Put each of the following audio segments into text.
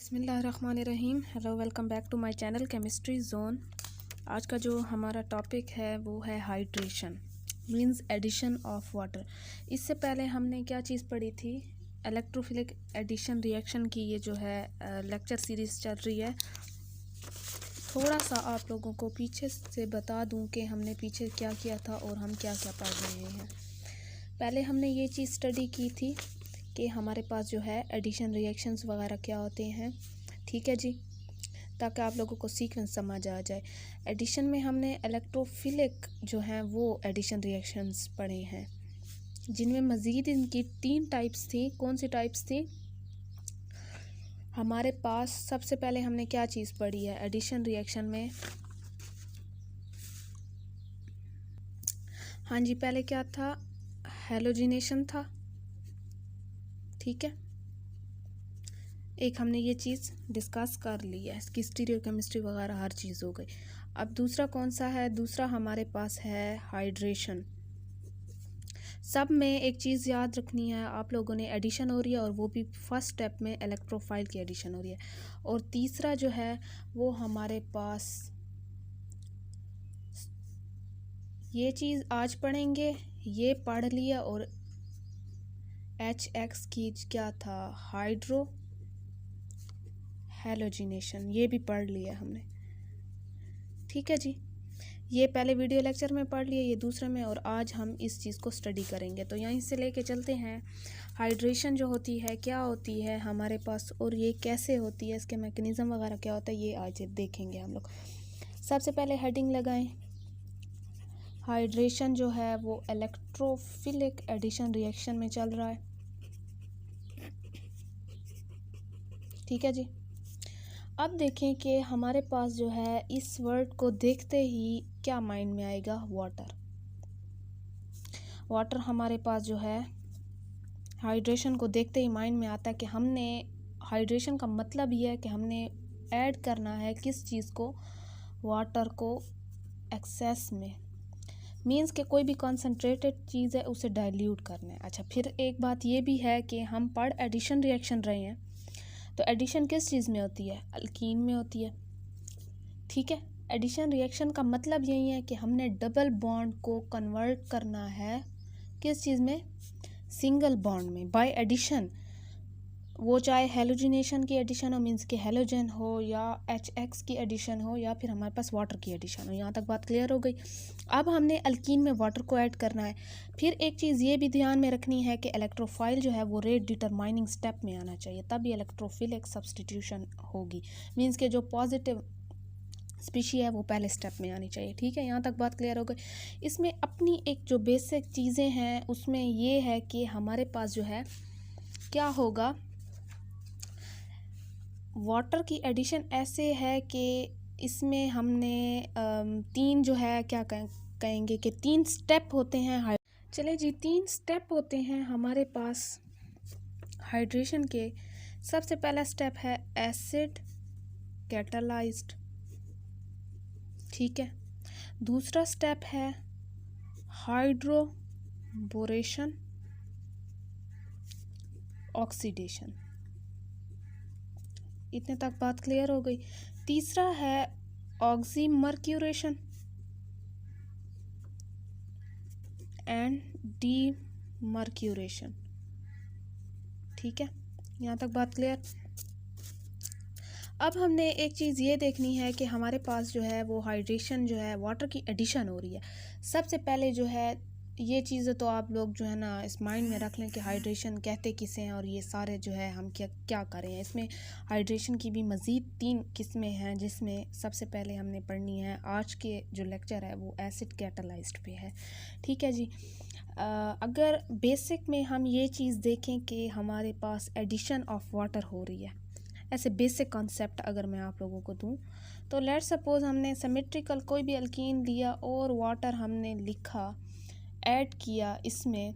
बिस्मिल्लाहिर्रहमानिर्रहीम। Hello, welcome back to my channel chemistry zone. आज का जो हमारा टॉपिक है वो है hydration means addition of water. इससे पहले हमने क्या चीज़ पढ़ी थी? इलेक्ट्रोफिलिक एडिशन रिएक्शन की ये जो है लेक्चर सीरीज़ चल रही है। थोड़ा सा आप लोगों को पीछे से बता दूं कि हमने पीछे क्या किया था और हम क्या क्या पढ़ रहे हैं। पहले हमने ये चीज़ स्टडी की थी कि हमारे पास जो है एडिशन रिएक्शंस वगैरह क्या होते हैं, ठीक है जी, ताकि आप लोगों को सीक्वेंस समझ आ जाए। एडिशन में हमने इलेक्ट्रोफिलिक जो हैं वो एडिशन रिएक्शंस पढ़े हैं, जिनमें मज़ीद इनकी 3 टाइप्स थी। कौन सी टाइप्स थी हमारे पास? सबसे पहले हमने क्या चीज़ पढ़ी है एडिशन रिएक्शन में? हाँ जी, पहले क्या था? हैलोजिनेशन था, ठीक है। एक हमने ये चीज़ डिस्कस कर ली है, इसकी स्टीरियोकेमिस्ट्री वगैरह हर चीज़ हो गई। अब दूसरा कौन सा है? दूसरा हमारे पास है हाइड्रेशन। सब में एक चीज़ याद रखनी है आप लोगों ने, एडिशन हो रही है और वो भी फर्स्ट स्टेप में इलेक्ट्रोफाइल की एडिशन हो रही है। और तीसरा जो है वो हमारे पास ये चीज़ आज पढ़ेंगे, ये पढ़ लिया। और HX की क्या था? हाइड्रो हैलोजिनेशन, ये भी पढ़ लिया हमने, ठीक है जी। ये पहले वीडियो लेक्चर में पढ़ लिए, ये दूसरे में, और आज हम इस चीज़ को स्टडी करेंगे। तो यहीं से लेके चलते हैं। हाइड्रेशन जो होती है क्या होती है हमारे पास, और ये कैसे होती है, इसके मैकेनिज़्म वगैरह क्या होता है, ये आज देखेंगे हम लोग। सबसे पहले हेडिंग लगाएं। हाइड्रेशन जो है वो इलेक्ट्रोफिलिक एडिशन रिएक्शन में चल रहा है, ठीक है जी। अब देखें कि हमारे पास जो है इस वर्ड को देखते ही क्या माइंड में आएगा? वाटर। वाटर हमारे पास जो है हाइड्रेशन को देखते ही माइंड में आता है कि हमने हाइड्रेशन का मतलब ये है कि हमने ऐड करना है किस चीज़ को? वाटर को एक्सेस में, मींस कि कोई भी कॉन्सेंट्रेटेड चीज़ है उसे डाइल्यूट करना है। अच्छा, फिर एक बात ये भी है कि हम पढ़ एडिशन रिएक्शन रहे हैं, तो एडिशन किस चीज़ में होती है? अल्कीन में होती है, ठीक है। एडिशन रिएक्शन का मतलब यही है कि हमने डबल बॉन्ड को कन्वर्ट करना है किस चीज़ में? सिंगल बॉन्ड में, बाय एडिशन। वो चाहे हेलोजिनेशन की एडिशन हो, मींस कि हेलोजन हो, या HX की एडिशन हो, या फिर हमारे पास वाटर की एडिशन हो। यहाँ तक बात क्लियर हो गई। अब हमने अल्कीन में वाटर को ऐड करना है। फिर एक चीज़ ये भी ध्यान में रखनी है कि इलेक्ट्रोफाइल जो है वो रेट डिटरमाइनिंग स्टेप में आना चाहिए, तभी इलेक्ट्रोफिलिक सब्सटीट्यूशन होगी। मींस के जो पॉजिटिव स्पीशी है वो पहले स्टेप में आनी चाहिए, ठीक है। यहाँ तक बात क्लियर हो गई। इसमें अपनी एक जो बेसिक चीज़ें हैं उसमें ये है कि हमारे पास जो है क्या होगा? वाटर की एडिशन ऐसे है कि इसमें हमने 3 जो है क्या कहेंगे कि 3 स्टेप होते हैं। चले जी, 3 स्टेप होते हैं हमारे पास हाइड्रेशन के। सबसे पहला स्टेप है एसिड कैटालाइज्ड, ठीक है। दूसरा स्टेप है हाइड्रोबोरेशन ऑक्सीडेशन। इतने तक बात क्लियर हो गई। तीसरा है ऑक्सीमर्क्यूरेशन एंड डीमर्क्यूरेशन, ठीक है। यहाँ तक बात क्लियर। अब हमने एक चीज़ ये देखनी है कि हमारे पास जो है वो हाइड्रेशन जो है वाटर की एडिशन हो रही है। सबसे पहले जो है ये चीज़ें तो आप लोग जो है ना इस माइंड में रख लें कि हाइड्रेशन कहते किसे हैं, और ये सारे जो है हम क्या क्या करें। इसमें हाइड्रेशन की भी मज़ीद 3 किस्में हैं, जिसमें सबसे पहले हमने पढ़नी है। आज के जो लेक्चर है वो एसिड कैटालाइज्ड पे है, ठीक है जी। अगर बेसिक में हम ये चीज़ देखें कि हमारे पास एडिशन ऑफ वाटर हो रही है, ऐसे बेसिक कॉन्सेप्ट अगर मैं आप लोगों को दूं, तो लेट सपोज हमने सिमेट्रिकल कोई भी अल्कीन लिया और वाटर हमने लिखा, ऐड किया इसमें,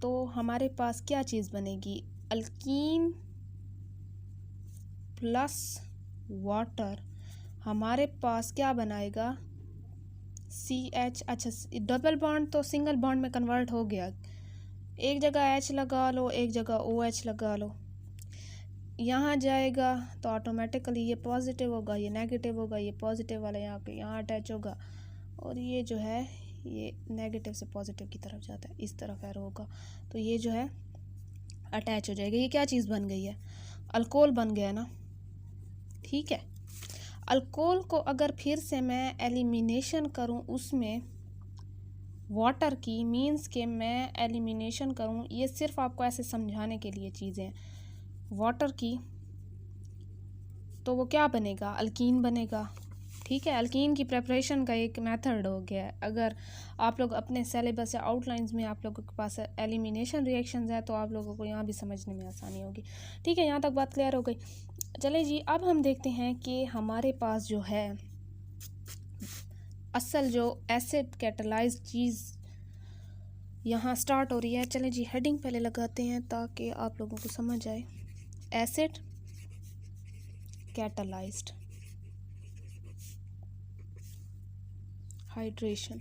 तो हमारे पास क्या चीज़ बनेगी? अल्कीन प्लस वाटर हमारे पास क्या बनाएगा? CH। अच्छा, डबल बॉन्ड तो सिंगल बॉन्ड में कन्वर्ट हो गया, एक जगह H लगा लो, एक जगह OH लगा लो। यहाँ जाएगा तो ऑटोमेटिकली ये पॉजिटिव होगा, ये नेगेटिव होगा, ये पॉजिटिव वाला यहाँ के यहाँ अटैच होगा, और ये जो है ये नेगेटिव से पॉजिटिव की तरफ जाता है, इस तरफ एरो होगा, तो ये जो है अटैच हो जाएगा। ये क्या चीज़ बन गई है? अल्कोहल बन गया ना, ठीक है। अल्कोहल को अगर फिर से मैं एलिमिनेशन करूं उसमें वाटर की, मींस के मैं एलिमिनेशन करूं, ये सिर्फ आपको ऐसे समझाने के लिए चीज़ें वाटर की, तो वो क्या बनेगा? अल्कीन बनेगा, ठीक है। अल्कीन की प्रेपरेशन का एक मेथड हो गया है। अगर आप लोग अपने सिलेबस या आउटलाइंस में आप लोगों के पास एलिमिनेशन रिएक्शंस है तो आप लोगों को यहाँ भी समझने में आसानी होगी, ठीक है। यहाँ तक बात क्लियर हो गई। चले जी, अब हम देखते हैं कि हमारे पास जो है असल जो एसिड कैटलाइज्ड चीज़ यहाँ स्टार्ट हो रही है। चले जी, हेडिंग पहले लगाते हैं ताकि आप लोगों को समझ आए। Acid catalysed hydration.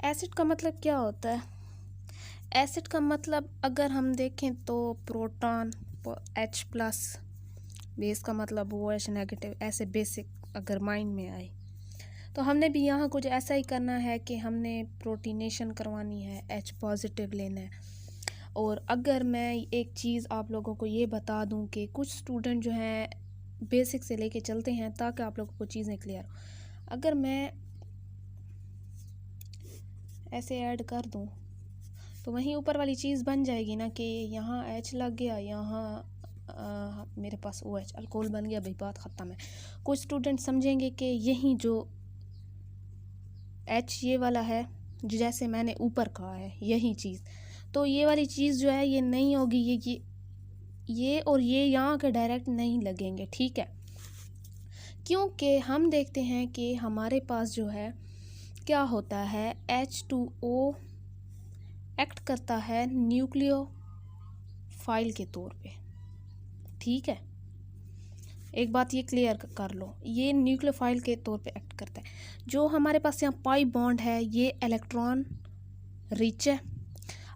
एसिड का मतलब क्या होता है? एसिड का मतलब अगर हम देखें तो प्रोटॉन H प्लस, बेस का मतलब OH नेगेटिव, ऐसे बेसिक अगर माइंड में आए तो हमने भी यहाँ कुछ ऐसा ही करना है कि हमने प्रोटीनेशन करवानी है, H पॉजिटिव लेना है। और अगर मैं एक चीज़ आप लोगों को ये बता दूँ कि कुछ स्टूडेंट जो हैं बेसिक से लेके चलते हैं ताकि आप लोगों को चीज़ें क्लियर हो। अगर मैं ऐसे ऐड कर दूँ तो वहीं ऊपर वाली चीज़ बन जाएगी ना कि यहाँ H लग गया, यहाँ मेरे पास OH अल्कोहल बन गया, भाई बात ख़त्म है। कुछ स्टूडेंट समझेंगे कि यही जो H ये वाला है, जो जैसे मैंने ऊपर कहा है यही चीज़, तो ये वाली चीज़ जो है ये नहीं होगी, ये और ये यहाँ के डायरेक्ट नहीं लगेंगे, ठीक है। क्योंकि हम देखते हैं कि हमारे पास जो है क्या होता है, H2O एक्ट करता है न्यूक्लियोफाइल के तौर पे, ठीक है। एक बात ये क्लियर कर लो, ये न्यूक्लियोफाइल के तौर पे एक्ट करता है। जो हमारे पास यहाँ पाई बॉन्ड है ये इलेक्ट्रॉन रिच है।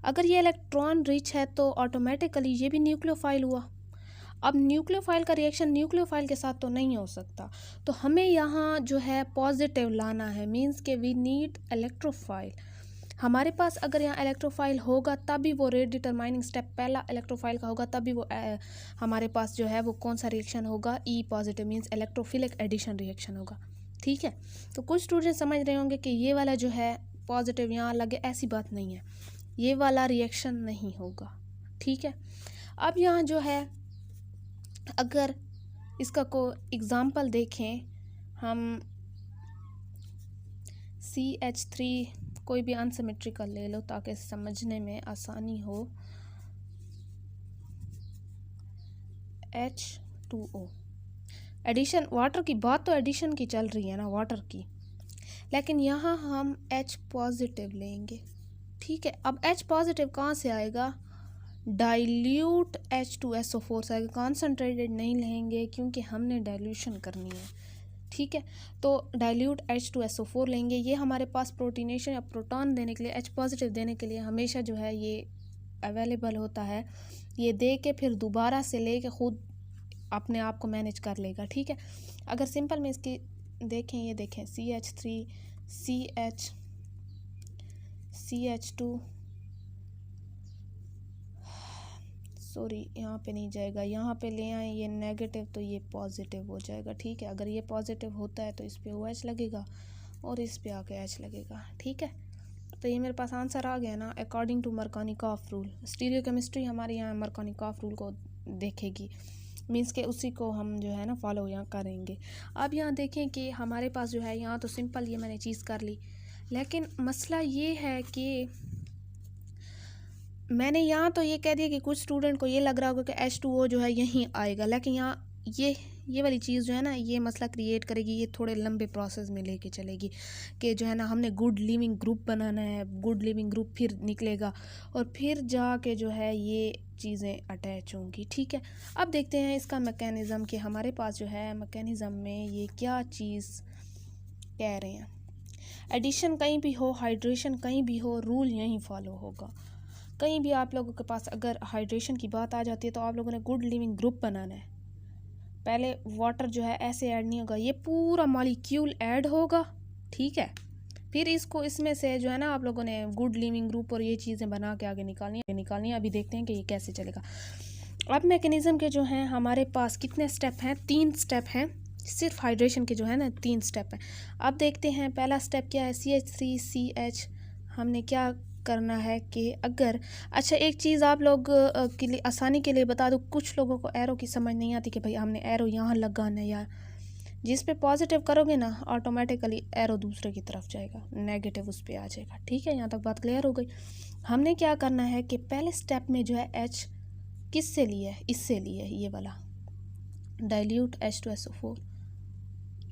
अगर ये इलेक्ट्रॉन रिच है तो ऑटोमेटिकली ये भी न्यूक्लियोफाइल हुआ। अब न्यूक्लियोफाइल का रिएक्शन न्यूक्लियोफाइल के साथ तो नहीं हो सकता, तो हमें यहाँ जो है पॉजिटिव लाना है, मींस के वी नीड इलेक्ट्रोफाइल। हमारे पास अगर यहाँ इलेक्ट्रोफाइल होगा तभी वो रेट डिटरमाइनिंग स्टेप पहला इलेक्ट्रोफाइल का होगा, तभी वो हमारे पास जो है वो कौन सा रिएक्शन होगा, E positive, means electrophilic addition reaction होगा, ठीक है। तो कुछ स्टूडेंट समझ रहे होंगे कि ये वाला जो है पॉजिटिव यहाँ लगे, ऐसी बात नहीं है, ये वाला रिएक्शन नहीं होगा, ठीक है। अब यहाँ जो है अगर इसका को एग्ज़ाम्पल देखें हम, CH3 कोई भी अनसिमेट्रिकल ले लो ताकि समझने में आसानी हो। H2O एडिशन, वाटर की बात तो एडिशन की चल रही है ना, वाटर की, लेकिन यहाँ हम H पॉजिटिव लेंगे, ठीक है। अब H पॉजिटिव कहाँ से आएगा? डाइल्यूट H2SO4 से आएगा, कॉन्सनट्रेटेड नहीं लेंगे क्योंकि हमने डाइल्यूशन करनी है, ठीक है। तो डाइल्यूट H2SO4 लेंगे। ये हमारे पास प्रोटीनेशन या प्रोटॉन देने के लिए, H पॉजिटिव देने के लिए हमेशा जो है ये अवेलेबल होता है, ये दे के फिर दोबारा से ले के ख़ुद अपने आप को मैनेज कर लेगा, ठीक है। अगर सिंपल में इसकी देखें, ये देखें CH3 CH2, सॉरी यहाँ पे नहीं जाएगा, यहाँ पे ले आए ये नेगेटिव तो ये पॉजिटिव हो जाएगा, ठीक है। अगर ये पॉजिटिव होता है तो इस पे OH लगेगा और इस पे आके H लगेगा, ठीक है। तो ये मेरे पास आंसर आ गया ना, अकॉर्डिंग टू मरकानिकॉफ रूल। स्टीरियोकेमिस्ट्री हमारे यहाँ मरकानिकॉफ रूल को देखेगी, मीन्स के उसी को हम जो है ना फॉलो यहाँ करेंगे। अब यहाँ देखें कि हमारे पास जो है यहाँ तो सिंपल ये मैंने चीज़ कर ली, लेकिन मसला ये है कि मैंने यहाँ तो ये कह दिया कि कुछ स्टूडेंट को ये लग रहा होगा कि H2O जो है यहीं आएगा, लेकिन यहाँ ये वाली चीज़ जो है ना ये मसला क्रिएट करेगी, ये थोड़े लंबे प्रोसेस में लेके चलेगी कि जो है ना हमने गुड लिविंग ग्रुप बनाना है, गुड लिविंग ग्रुप फिर निकलेगा और फिर जाके जो है ये चीज़ें अटैच होंगी, ठीक है। अब देखते हैं इसका मैकेनिज़्म कि हमारे पास जो है मैकेनिज़्म में ये क्या चीज़ कह रहे हैं। एडिशन कहीं भी हो, हाइड्रेशन कहीं भी हो, रूल यहीं फॉलो होगा। कहीं भी आप लोगों के पास अगर हाइड्रेशन की बात आ जाती है तो आप लोगों ने गुड लिविंग ग्रुप बनाना है। पहले वाटर जो है ऐसे ऐड नहीं होगा, ये पूरा मॉलिक्यूल ऐड होगा, ठीक है। फिर इसको इसमें से जो है ना आप लोगों ने गुड लिविंग ग्रुप और ये चीज़ें बना के आगे निकालनी है। अभी देखते हैं कि ये कैसे चलेगा। अब मैकेनिज़्म के जो हैं हमारे पास कितने स्टेप हैं, 3 स्टेप हैं। सिर्फ हाइड्रेशन के जो है ना 3 स्टेप हैं। अब देखते हैं पहला स्टेप क्या है, CH3CH। हमने क्या करना है कि अगर अच्छा एक चीज़ आप लोग के लिए आसानी के लिए बता दूँ, कुछ लोगों को एरो की समझ नहीं आती कि भाई हमने एरो यहाँ लगाना है, या जिस पे पॉजिटिव करोगे ना ऑटोमेटिकली एरो दूसरे की तरफ जाएगा, नेगेटिव उस पर आ जाएगा, ठीक है। यहाँ तक बात क्लियर हो गई। हमने क्या करना है कि पहले स्टेप में जो है H किससे लिया है, इससे लिया है, ये वाला डाइल्यूट H2SO4,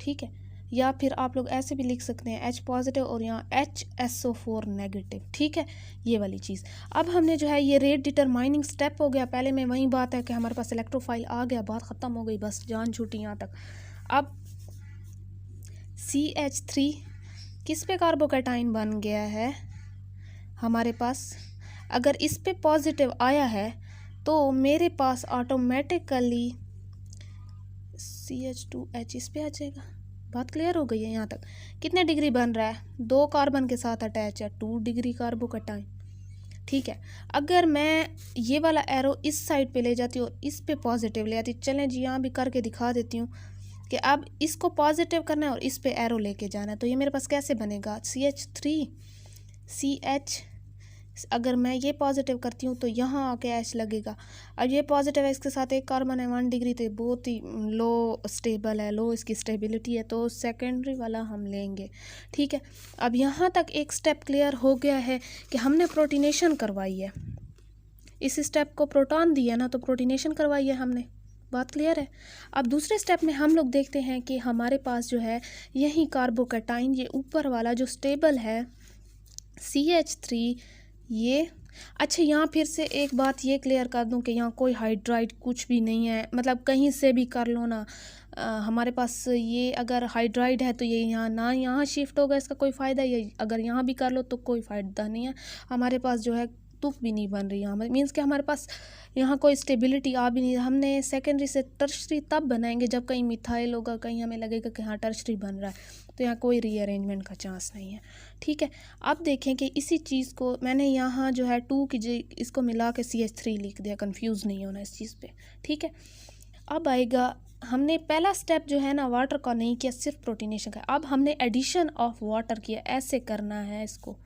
ठीक है। या फिर आप लोग ऐसे भी लिख सकते हैं H पॉजिटिव और यहाँ HSO4 नेगेटिव, ठीक है, ये वाली चीज़। अब हमने जो है ये रेट डिटरमाइनिंग स्टेप हो गया। पहले में वही बात है कि हमारे पास इलेक्ट्रोफाइल आ गया, बात ख़त्म हो गई, बस जान छूटी यहाँ तक। अब CH3 किस पे कार्बोकैटाइन बन गया है हमारे पास, अगर इस पे पॉजिटिव आया है तो मेरे पास ऑटोमेटिकली CH2H इस पे आ जाएगा। बात क्लियर हो गई है यहाँ तक। कितने डिग्री बन रहा है, 2 कार्बन के साथ अटैच है, 2 डिग्री कार्बोकैटाइन, ठीक है। अगर मैं ये वाला एरो इस साइड पे ले जाती हूँ और इस पे पॉजिटिव ले आती, चलें जी यहाँ भी करके दिखा देती हूँ कि अब इसको पॉजिटिव करना है और इस पे एरो लेके जाना है। तो ये मेरे पास कैसे बनेगा, CH3CH, अगर मैं ये पॉजिटिव करती हूँ तो यहाँ आके H लगेगा। अब ये पॉजिटिव है, इसके साथ एक कार्बन है 1 डिग्री, तो बहुत ही लो स्टेबल है, लो इसकी स्टेबिलिटी है, तो सेकेंडरी वाला हम लेंगे, ठीक है। अब यहाँ तक एक स्टेप क्लियर हो गया है कि हमने प्रोटीनेशन करवाई है, इस स्टेप को प्रोटॉन दिया ना तो प्रोटीनेशन करवाई है हमने, बात क्लियर है। अब दूसरे स्टेप में हम लोग देखते हैं कि हमारे पास जो है यही कार्बोकैटाइन, ये ऊपर वाला जो स्टेबल है CH3, ये अच्छा यहाँ फिर से एक बात ये क्लियर कर दूं कि यहाँ कोई हाइड्राइड कुछ भी नहीं है, मतलब कहीं से भी कर लो ना। हमारे पास ये अगर हाइड्राइड है तो ये यहाँ ना यहाँ शिफ्ट होगा, इसका कोई फ़ायदा, ये अगर यहाँ भी कर लो तो कोई फ़ायदा नहीं है। हमारे पास जो है तुक भी नहीं बन रही यहाँ, मीन्स कि हमारे पास यहाँ कोई स्टेबिलिटी आ भी नहीं। हमने सेकेंडरी से टर्शरी तब बनाएंगे जब कहीं मिथाइल होगा, कहीं हमें लगेगा कि हाँ टर्शरी बन रहा है, तो यहाँ कोई रीअरेंजमेंट का चांस नहीं है, ठीक है। अब देखें कि इसी चीज़ को मैंने यहाँ जो है 2 की इसको मिला के CH3 लिख दिया, कंफ्यूज नहीं होना इस चीज़ पे, ठीक है। अब आएगा, हमने पहला स्टेप जो है ना वाटर का नहीं किया, सिर्फ प्रोटीनेशन का। अब हमने एडिशन ऑफ वाटर किया, ऐसे करना है इसको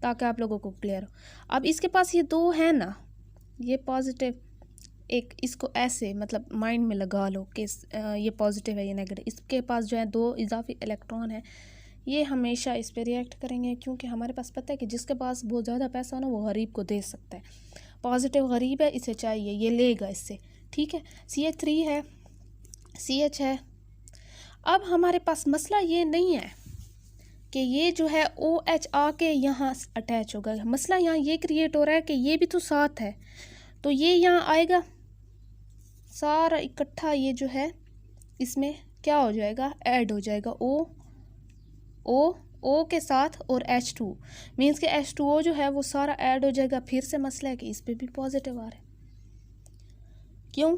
ताकि आप लोगों को क्लियर हो। अब इसके पास ये 2 है ना, ये पॉजिटिव, एक इसको ऐसे मतलब माइंड में लगा लो कि ये पॉजिटिव है ये नेगेटिव, इसके पास जो है 2 इजाफी इलेक्ट्रॉन है, ये हमेशा इस पे रिएक्ट करेंगे, क्योंकि हमारे पास पता है कि जिसके पास बहुत ज़्यादा पैसा हो ना वो गरीब को दे सकता है। पॉजिटिव गरीब है, इसे चाहिए, ये लेगा इससे, ठीक है। CH3 है, CH है। अब हमारे पास मसला ये नहीं है कि ये जो है OH आके यहाँ अटैच होगा, मसला यहाँ ये क्रिएट हो रहा है कि ये भी तो साथ है, तो ये यहाँ आएगा सारा इकट्ठा, ये जो है इसमें क्या हो जाएगा, ऐड हो जाएगा O के साथ और H2, मीन्स कि H2O जो है वो सारा ऐड हो जाएगा। फिर से मसला है कि इस पे भी पॉजिटिव आ रहा है, क्यों,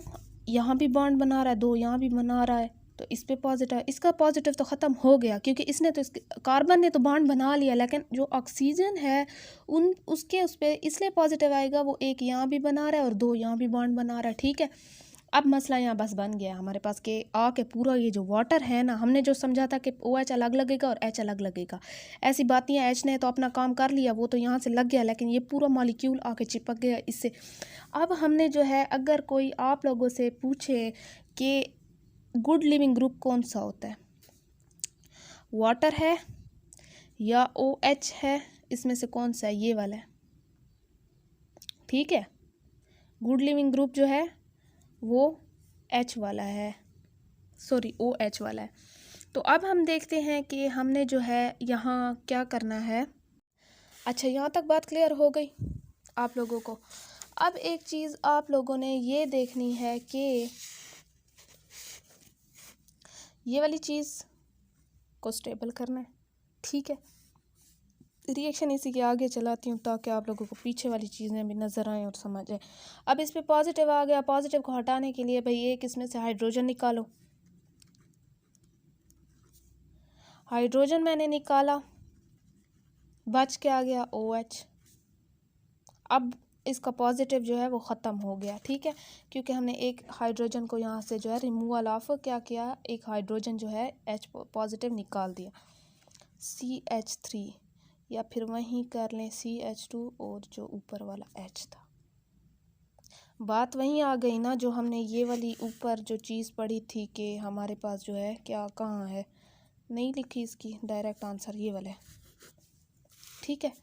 यहाँ भी बॉन्ड बना रहा है, 2 यहाँ भी बना रहा है, तो इस पे पॉजिटिव है, इसका पॉजिटिव तो ख़त्म हो गया क्योंकि इसने तो कार्बन ने तो बॉन्ड बना लिया, लेकिन जो ऑक्सीजन है उसके उस पर इसलिए पॉजिटिव आएगा, वो एक यहाँ भी बना रहा है और 2 यहाँ भी बॉन्ड बना रहा है, ठीक है। अब मसला यहाँ बस बन गया हमारे पास के आके पूरा ये जो वाटर है ना, हमने जो समझा था कि OH अलग लगेगा और H अलग लगेगा, ऐसी बात नहीं है। H ने तो अपना काम कर लिया, वो तो यहाँ से लग गया, लेकिन ये पूरा मॉलिक्यूल आके चिपक गया इससे। अब हमने जो है अगर कोई आप लोगों से पूछे कि गुड लिविंग ग्रुप कौन सा होता है, वाटर है या OH है, इसमें से कौन सा है, ये वाला है, ठीक है। गुड लिविंग ग्रुप जो है वो H वाला है, सॉरी OH वाला है। तो अब हम देखते हैं कि हमने जो है यहाँ क्या करना है। अच्छा यहाँ तक बात क्लियर हो गई आप लोगों को। अब एक चीज़ आप लोगों ने ये देखनी है कि ये वाली चीज़ को स्टेबल करना है, ठीक है। रिएक्शन इसी के आगे चलाती हूँ ताकि आप लोगों को पीछे वाली चीज़ें भी नज़र आएँ और समझ आए। अब इस पे पॉजिटिव आ गया, पॉजिटिव को हटाने के लिए भाई एक इसमें से हाइड्रोजन निकालो। हाइड्रोजन मैंने निकाला, बच के आ गया OH। अब इसका पॉजिटिव जो है वो ख़त्म हो गया, ठीक है, क्योंकि हमने एक हाइड्रोजन को यहाँ से जो है रिमूवल ऑफ क्या किया, एक हाइड्रोजन जो है H पॉजिटिव निकाल दिया। CH3 या फिर वहीं कर लें CH2 और जो ऊपर वाला H था। बात वहीं आ गई ना जो हमने ये वाली ऊपर जो चीज़ पढ़ी थी कि हमारे पास जो है क्या कहाँ है, नहीं लिखी इसकी डायरेक्ट आंसर ये वाला है, ठीक है।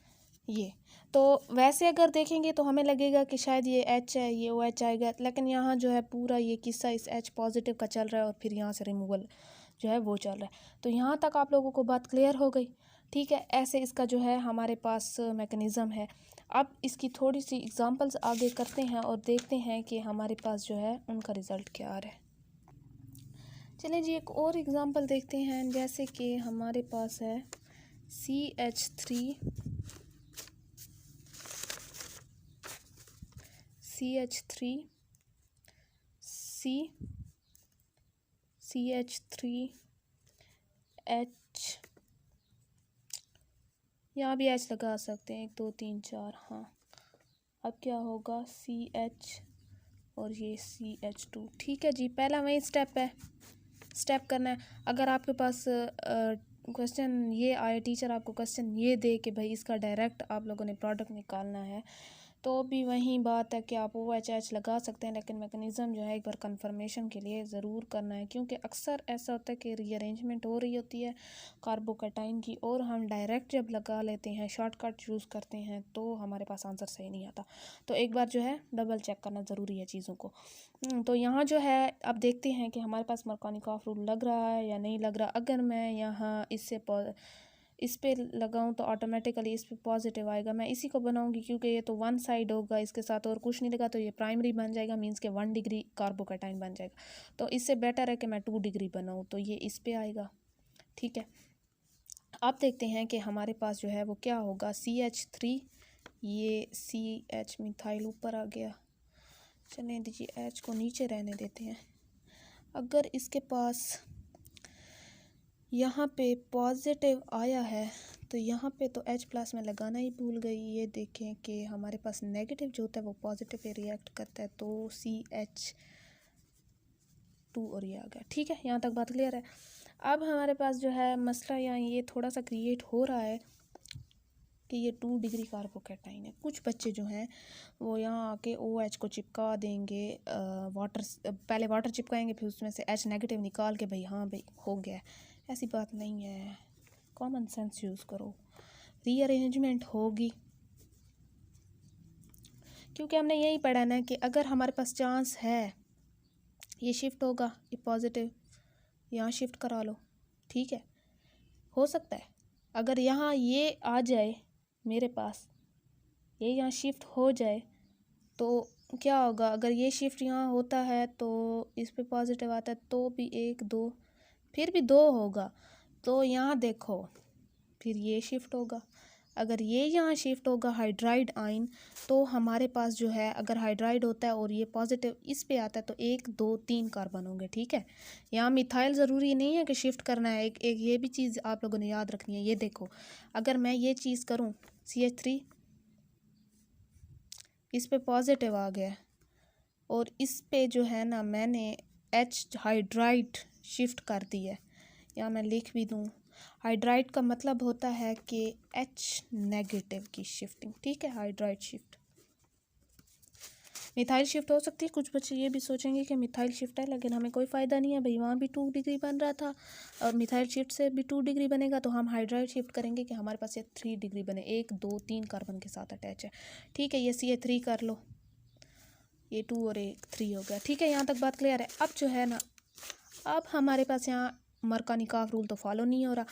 ये तो वैसे अगर देखेंगे तो हमें लगेगा कि शायद ये H है, ये OH आएगा, लेकिन यहाँ जो है पूरा ये किस्सा इस H पॉजिटिव का चल रहा है और फिर यहाँ से रिमूवल जो है वो चल रहा है। तो यहाँ तक आप लोगों को बात क्लियर हो गई, ठीक है। ऐसे इसका जो है हमारे पास मैकेनिज़्म है। अब इसकी थोड़ी सी एग्जांपल्स आगे करते हैं और देखते हैं कि हमारे पास जो है उनका रिज़ल्ट क्या आ रहा है। चलें जी, एक और एग्ज़ाम्पल देखते हैं। जैसे कि हमारे पास है CH3 CH3H, यहाँ भी H लगा सकते हैं, 1 2 3 4, हाँ। अब क्या होगा CH और ये CH2, ठीक है जी। पहला वही स्टेप करना है। अगर आपके पास क्वेश्चन ये आए, टीचर आपको क्वेश्चन ये दे कि भाई इसका डायरेक्ट आप लोगों ने प्रोडक्ट निकालना है, तो भी वही बात है कि आप OH लगा सकते हैं, लेकिन मैकेनिज़्म जो है एक बार कंफर्मेशन के लिए ज़रूर करना है, क्योंकि अक्सर ऐसा होता है कि रीअरेंजमेंट हो रही होती है कार्बोकैटाइन की और हम डायरेक्ट जब लगा लेते हैं, शॉर्टकट यूज़ करते हैं, तो हमारे पास आंसर सही नहीं आता। तो एक बार जो है डबल चेक करना ज़रूरी है चीज़ों को। तो यहाँ जो है अब देखते हैं कि हमारे पास मरकानिकॉफ रूल लग रहा है या नहीं लग रहा। अगर मैं यहाँ इस पे लगाऊं तो ऑटोमेटिकली इस पे पॉजिटिव आएगा। मैं इसी को बनाऊंगी क्योंकि ये तो वन साइड होगा, इसके साथ और कुछ नहीं लगा, तो ये प्राइमरी बन जाएगा, मींस के 1 डिग्री कार्बोकैटाइन बन जाएगा। तो इससे बेटर है कि मैं 2 डिग्री बनाऊं, तो ये इस पे आएगा, ठीक है। अब देखते हैं कि हमारे पास जो है वो क्या होगा। CH3, ये CH मिथाइल ऊपर आ गया, चलें दीजिए H को नीचे रहने देते हैं। अगर इसके पास यहाँ पे पॉजिटिव आया है तो यहाँ पे तो H+ में लगाना ही भूल गई। ये देखें कि हमारे पास नेगेटिव जो होता है वो पॉजिटिव पे रिएक्ट करता है, तो CH2 और ये आ गया, ठीक है। यहाँ तक बात क्लियर है। अब हमारे पास जो है मसला यहाँ ये थोड़ा सा क्रिएट हो रहा है कि ये 2 डिग्री कार्बोकैटाइन है। कुछ बच्चे जो हैं वो यहाँ आके OH को चिपका देंगे, पहले वाटर चिपकाएंगे, फिर उसमें से H नेगेटिव निकाल के भाई हाँ भाई हो गया। ऐसी बात नहीं है, कॉमन सेंस यूज़ करो, रीअरेंजमेंट होगी। क्योंकि हमने यही पढ़ा ना कि अगर हमारे पास चांस है ये शिफ्ट होगा, ये पॉजिटिव यहाँ शिफ्ट करा लो, ठीक है, हो सकता है। अगर यहाँ ये आ जाए मेरे पास, ये यहाँ शिफ्ट हो जाए तो क्या होगा। अगर ये शिफ्ट यहाँ होता है तो इस पे पॉजिटिव आता है तो भी 1 2 फिर भी 2 होगा, तो यहाँ देखो फिर ये शिफ्ट होगा। अगर ये यहाँ शिफ्ट होगा हाइड्राइड आयन, तो हमारे पास जो है अगर हाइड्राइड होता है और ये पॉजिटिव इस पे आता है तो 1 2 3 कार्बन होंगे, ठीक है। यहाँ मिथाइल ज़रूरी नहीं है कि शिफ्ट करना है। एक ये भी चीज़ आप लोगों ने याद रखनी है। ये देखो अगर मैं ये चीज़ करूँ CH3 इस पे पॉजिटिव आ गया और इस पे जो है ना मैंने H हाइड्राइड शिफ्ट कर दी है, या मैं लिख भी दूँ हाइड्राइड का मतलब होता है कि H नेगेटिव की शिफ्टिंग, ठीक है। हाइड्राइड शिफ्ट, मिथाइल शिफ्ट हो सकती है। कुछ बच्चे ये भी सोचेंगे कि मिथाइल शिफ्ट है, लेकिन हमें कोई फ़ायदा नहीं है भाई, वहाँ भी 2 डिग्री बन रहा था और मिथाइल शिफ्ट से भी 2 डिग्री बनेगा, तो हम हाइड्राइड शिफ्ट करेंगे कि हमारे पास ये 3 डिग्री बने, 1 2 3 कार्बन के साथ अटैच है, ठीक है। ये CH3 कर लो, ये 2 और 1 3 हो गया, ठीक है। यहाँ तक बात क्लियर है। अब जो है ना, अब हमारे पास यहाँ मरकानिकॉफ रूल तो फॉलो नहीं हो रहा।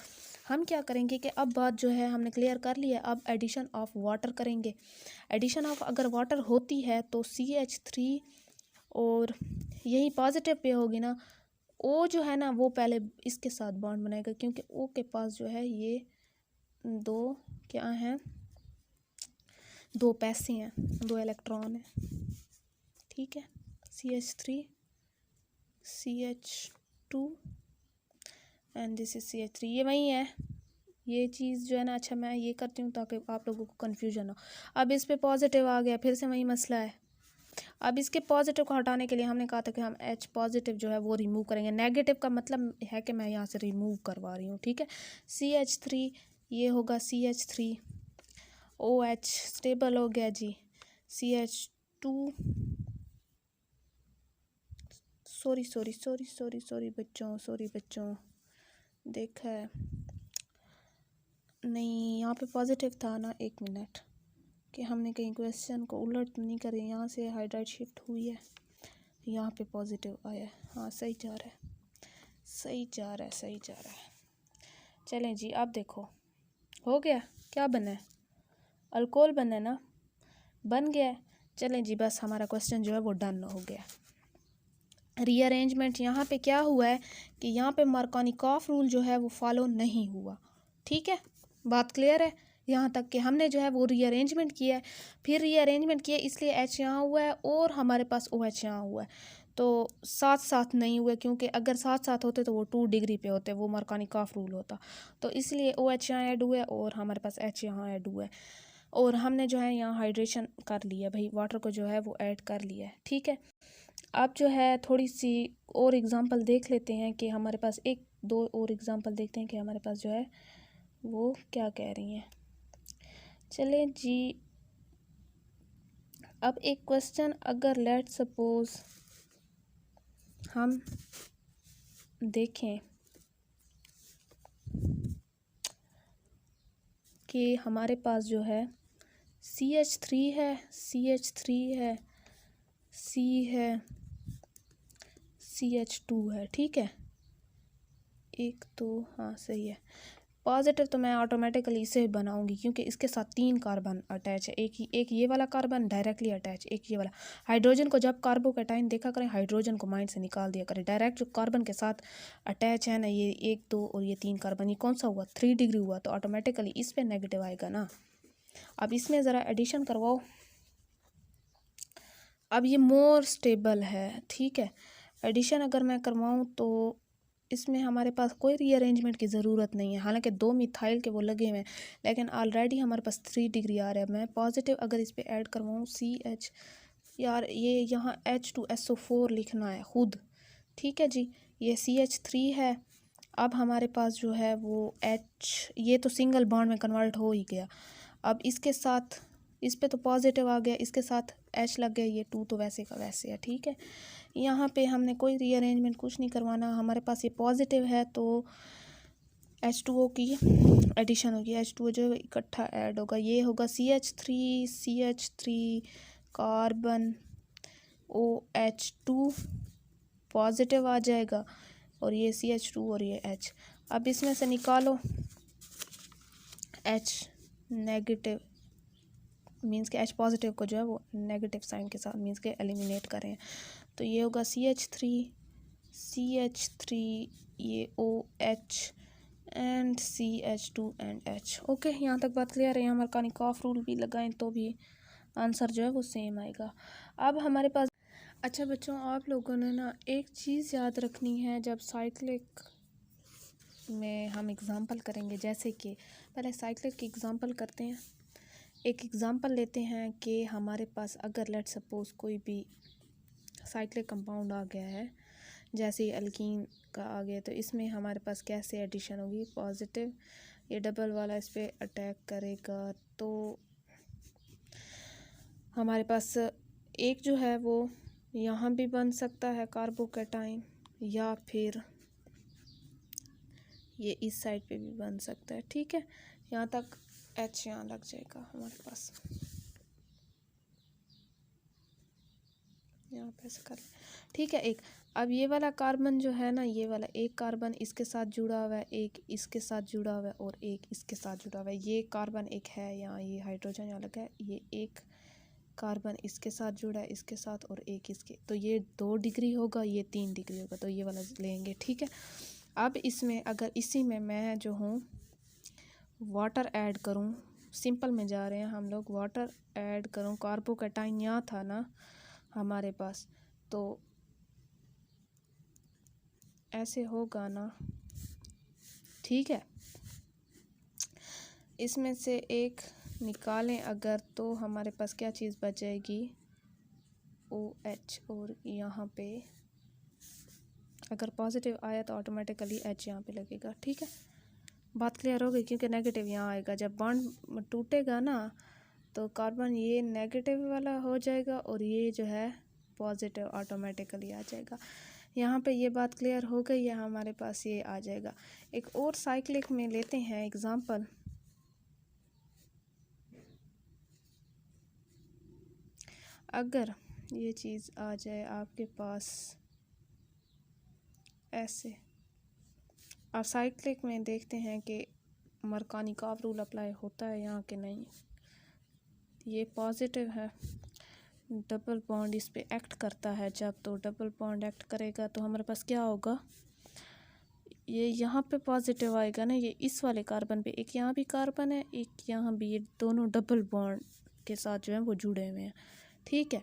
हम क्या करेंगे कि अब बात जो है हमने क्लियर कर ली है, अब एडिशन ऑफ वाटर करेंगे। एडिशन ऑफ अगर वाटर होती है तो CH3 और यही पॉजिटिव पे होगी ना, O जो है ना वो पहले इसके साथ बॉन्ड बनाएगा, क्योंकि O के पास जो है ये दो क्या हैं, दो पैसे हैं, दो इलेक्ट्रॉन हैं, ठीक है। CH3 CH2 and this is CH3, ये वही है। ये चीज़ जो है ना, अच्छा मैं ये करती हूँ ताकि आप लोगों को कन्फ्यूजन हो। अब इस पे पॉजिटिव आ गया, फिर से वही मसला है। अब इसके पॉजिटिव को हटाने के लिए हमने कहा था कि हम H पॉजिटिव जो है वो रिमूव करेंगे। नेगेटिव का मतलब है कि मैं यहाँ से रिमूव करवा रही हूँ, ठीक है। CH3 ये होगा CH3, OH स्टेबल हो गया जी। CH2 सॉरी बच्चों देखा है नहीं, यहाँ पे पॉजिटिव था ना, एक मिनट, कि हमने कहीं क्वेश्चन को उलट नहीं करे। यहाँ से हाइड्राइड शिफ्ट हुई है, यहाँ पे पॉजिटिव आया है। हाँ सही जा रहा है। चलें जी, अब देखो हो गया, क्या बना है, अल्कोहल बना है ना, बन गया है। चलें जी, बस हमारा क्वेश्चन जो है वो डन हो गया। रीअरेंजमेंट यहाँ पे क्या हुआ है कि यहाँ पे मार्कोनिकॉफ रूल जो है वो फॉलो नहीं हुआ, ठीक है। बात क्लियर है यहाँ तक कि हमने जो है वो रीअरेंजमेंट किया है, फिर रीअरेंजमेंट किया इसलिए H यहाँ हुआ है और हमारे पास OH यहाँ हुआ है। तो साथ साथ नहीं हुए, क्योंकि अगर साथ साथ होते तो वो 2 डिग्री पे होते, वो मार्कोनिकॉफ रूल होता। तो इसलिए OH यहाँ ऐड हुआ है और हमारे पास H यहाँ ऐड हुआ है, और हमने जो है यहाँ हाइड्रेशन कर लिया भाई, वाटर को जो है वो ऐड कर लिया है, ठीक है। अब जो है थोड़ी सी और एग्ज़ाम्पल देख लेते हैं कि हमारे पास, एक दो और एग्ज़ाम्पल देखते हैं कि हमारे पास जो है वो क्या कह रही हैं। चलें जी, अब एक क्वेश्चन, अगर लेट सपोज हम देखें कि हमारे पास जो है CH3 है, CH3 है, C है, CH2 है, ठीक है। एक तो हाँ सही है। पॉजिटिव तो मैं ऑटोमेटिकली इसे बनाऊंगी क्योंकि इसके साथ 3 कार्बन अटैच है, एक ये वाला कार्बन डायरेक्टली अटैच, एक ये वाला। हाइड्रोजन को जब कार्बोकैटायन देखा करें, हाइड्रोजन को माइंड से निकाल दिया करें। डायरेक्ट जो कार्बन के साथ अटैच है ना, ये 1 2 और ये 3 कार्बन, ये कौन सा हुआ, 3 डिग्री हुआ, तो ऑटोमेटिकली इस पर नेगेटिव आएगा ना। अब इसमें ज़रा एडिशन करवाओ। अब ये मोर स्टेबल है, ठीक है। एडिशन अगर मैं करवाऊँ तो इसमें हमारे पास कोई रीअरेंजमेंट की ज़रूरत नहीं है, हालांकि 2 मिथाइल के वो लगे हुए हैं, लेकिन ऑलरेडी हमारे पास 3 डिग्री आ रहा है। मैं पॉजिटिव अगर इस पर ऐड करवाऊँ CH, यार ये यहाँ H2SO4 लिखना है खुद, ठीक है जी। ये CH3 है। अब हमारे पास जो है वो H, ये तो सिंगल बॉन्ड में कन्वर्ट हो ही गया। अब इसके साथ, इस पे तो पॉजिटिव आ गया, इसके साथ H लग गया, ये 2 तो वैसे का वैसे है, ठीक है। यहाँ पे हमने कोई रीअरेंजमेंट कुछ नहीं करवाना, हमारे पास ये पॉजिटिव है तो H2O की एडिशन होगी, H2O जो इकट्ठा ऐड होगा, ये होगा CH3 कार्बन OH2 पॉजिटिव आ जाएगा, और ये CH2 और ये H। अब इसमें से निकालो H नेगेटिव, मीन्स के H पॉजिटिव को जो है वो नेगेटिव साइन के साथ मीन्स के एलिमिनेट करें, तो ये होगा CH3 ये OH and CH2 and H। Okay, यहाँ तक बात क्लियर है। यहाँ मार्कोनिकॉफ रूल भी लगाएं तो भी आंसर जो है वो सेम आएगा। अब हमारे पास, अच्छा बच्चों, आप लोगों ने ना एक चीज़ याद रखनी है, जब साइक्लिक में हम एग्ज़ाम्पल करेंगे, जैसे कि पहले साइक्लिक की एग्ज़ाम्पल करते हैं। एक एग्ज़ाम्पल लेते हैं कि हमारे पास अगर लेट सपोज़ कोई भी साइक्लिक कंपाउंड आ गया है, जैसे अल्कीन का आ गया, तो इसमें हमारे पास कैसे एडिशन होगी, पॉजिटिव, ये डबल वाला इस पर अटैक करेगा, तो हमारे पास एक जो है वो यहाँ भी बन सकता है कार्बोकैटाइन, या फिर ये इस साइड पे भी बन सकता है, ठीक है। यहाँ तक H यहाँ लग जाएगा हमारे पास, यहाँ पे ऐसे कर, ठीक है। एक, अब ये वाला कार्बन जो है ना, ये वाला एक कार्बन इसके साथ जुड़ा हुआ है, एक इसके साथ जुड़ा हुआ है, और एक इसके साथ जुड़ा हुआ है। ये कार्बन एक है यहाँ, ये हाइड्रोजन यहाँ लगा है, ये एक कार्बन इसके साथ जुड़ा है, इसके साथ, और एक इसके, तो ये 2 डिग्री होगा, ये 3 डिग्री होगा, तो ये वाला लेंगे, ठीक है। अब इसमें अगर इसी में मैं जो हूँ वाटर ऐड करूं, सिंपल में जा रहे हैं हम लोग, वाटर ऐड करूं, कार्बोकैटाइन यहाँ था ना हमारे पास, तो ऐसे होगा ना, ठीक है। इसमें से एक निकालें अगर, तो हमारे पास क्या चीज़ बच जाएगी, OH, और यहाँ पे अगर पॉजिटिव आया तो ऑटोमेटिकली H यहाँ पे लगेगा, ठीक है। बात क्लियर हो गई, क्योंकि नेगेटिव यहाँ आएगा, जब बॉन्ड टूटेगा ना तो कार्बन ये नेगेटिव वाला हो जाएगा और ये जो है पॉजिटिव ऑटोमेटिकली आ जाएगा। यहाँ पे ये बात क्लियर हो गई है, हमारे पास ये आ जाएगा। एक और साइक्लिक में लेते हैं एग्जांपल। अगर ये चीज़ आ जाए आपके पास ऐसे, और साइक्लिक में देखते हैं कि मरकानिकॉफ रूल अप्लाई होता है यहाँ के नहीं। ये पॉजिटिव है, डबल बॉन्ड इस पे एक्ट करता है जब, तो डबल बॉन्ड एक्ट करेगा तो हमारे पास क्या होगा, ये यहाँ पे पॉजिटिव आएगा ना, ये इस वाले कार्बन पे, एक यहाँ भी कार्बन है एक यहाँ भी, ये दोनों डबल बॉन्ड के साथ जो है वो जुड़े हुए हैं, ठीक है।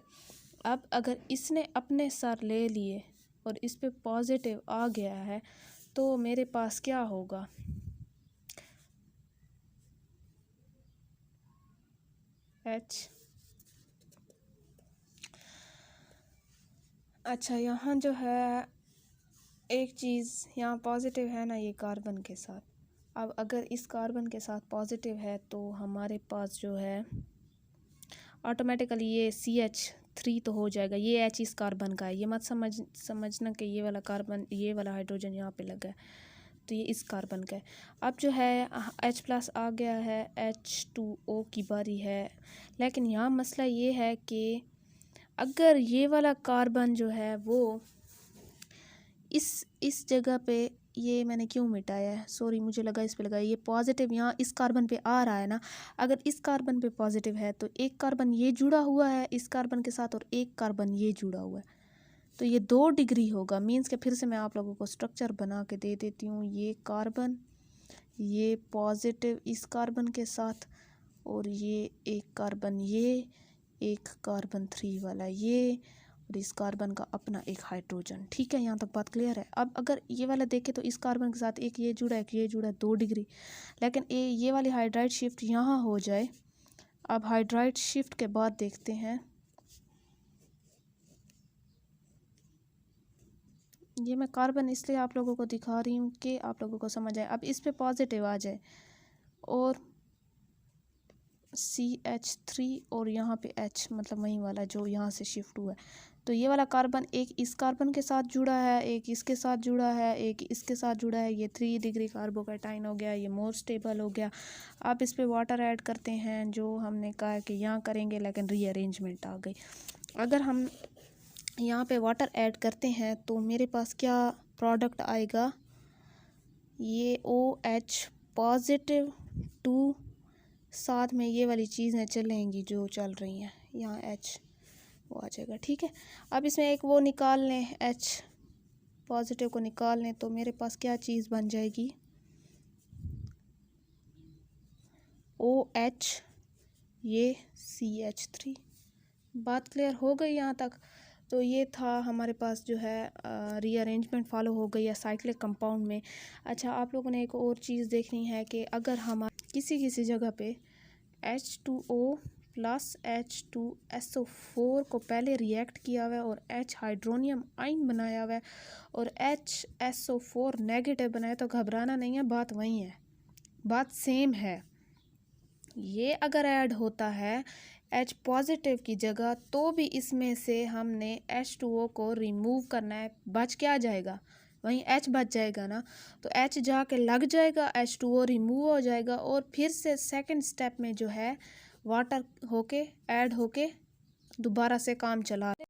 अब अगर इसने अपने साथ ले लिए और इस पे पॉजिटिव आ गया है तो मेरे पास क्या होगा, H। अच्छा, यहाँ जो है एक चीज़, यहाँ पॉजिटिव है ना ये कार्बन के साथ, अब अगर इस कार्बन के साथ पॉजिटिव है तो हमारे पास जो है ऑटोमेटिकली ये CH3 तो हो जाएगा, ये H इस कार्बन का है, ये मत समझना कि ये वाला कार्बन, ये वाला हाइड्रोजन यहाँ पे लगा है तो ये इस कार्बन का है। अब जो है H+ आ गया है, H2O की बारी है, लेकिन यहाँ मसला ये है कि अगर ये वाला कार्बन जो है वो इस जगह पे, ये मैंने क्यों मिटाया है, सॉरी, मुझे लगा इस पे लगा, ये पॉजिटिव यहाँ इस कार्बन पे आ रहा है ना, अगर इस कार्बन पे पॉजिटिव है तो एक कार्बन ये जुड़ा हुआ है इस कार्बन के साथ और एक कार्बन ये जुड़ा हुआ है, तो ये 2 डिग्री होगा। मीन्स के फिर से मैं आप लोगों को स्ट्रक्चर बना के दे देती हूँ, ये कार्बन, ये पॉजिटिव इस कार्बन के साथ, और ये एक कार्बन, ये एक कार्बन 3 वाला ये, और इस कार्बन का अपना एक हाइड्रोजन, ठीक है। यहाँ तक बात क्लियर है। अब अगर ये वाला देखें तो इस कार्बन के साथ एक ये जुड़ा है, एक ये जुड़ा है, 2 डिग्री, लेकिन ये वाली हाइड्राइड शिफ्ट यहाँ हो जाए। अब हाइड्राइड शिफ्ट के बाद देखते हैं, ये मैं कार्बन इसलिए आप लोगों को दिखा रही हूँ कि आप लोगों को समझ आए। अब इस पे पॉजिटिव आ जाए और CH3 और यहाँ पे H, मतलब वही वाला जो यहाँ से शिफ्ट हुआ है, तो ये वाला कार्बन एक इस कार्बन के साथ जुड़ा है, एक इसके साथ जुड़ा है, एक इसके साथ जुड़ा है, ये 3 डिग्री कार्बोकैटाइन हो गया, ये मोर स्टेबल हो गया। आप इस पे वाटर ऐड करते हैं, जो हमने कहा कि यहाँ करेंगे, लेकिन रीअरेंजमेंट आ गई। अगर हम यहाँ पे वाटर ऐड करते हैं तो मेरे पास क्या प्रोडक्ट आएगा, ये OH पॉजिटिव 2, साथ में ये वाली चीज़ें चलेंगी जो चल रही हैं, यहाँ H वो आ जाएगा, ठीक है। अब इसमें एक वो निकाल लें, H पॉजिटिव को निकाल लें तो मेरे पास क्या चीज़ बन जाएगी, OH, ये CH3। बात क्लियर हो गई यहाँ तक। तो ये था हमारे पास जो है रीअरेंजमेंट फॉलो हो गई है साइक्लिक कंपाउंड में। अच्छा, आप लोगों ने एक और चीज़ देखनी है कि अगर हम किसी जगह पे H2O प्लस H2SO4 को पहले रिएक्ट किया हुआ है और H हाइड्रोनियम आइन बनाया हुआ है और HSO4 नेगेटिव बनाया, तो घबराना नहीं है, बात वही है, बात सेम है। ये अगर ऐड होता है H पॉजिटिव की जगह तो भी इसमें से हमने H2O को रिमूव करना है, बच क्या जाएगा, वहीं H बच जाएगा ना, तो H जाके लग जाएगा, H2O रिमूव हो जाएगा और फिर से सेकंड स्टेप में जो है वाटर होके ऐड होके दोबारा से काम चला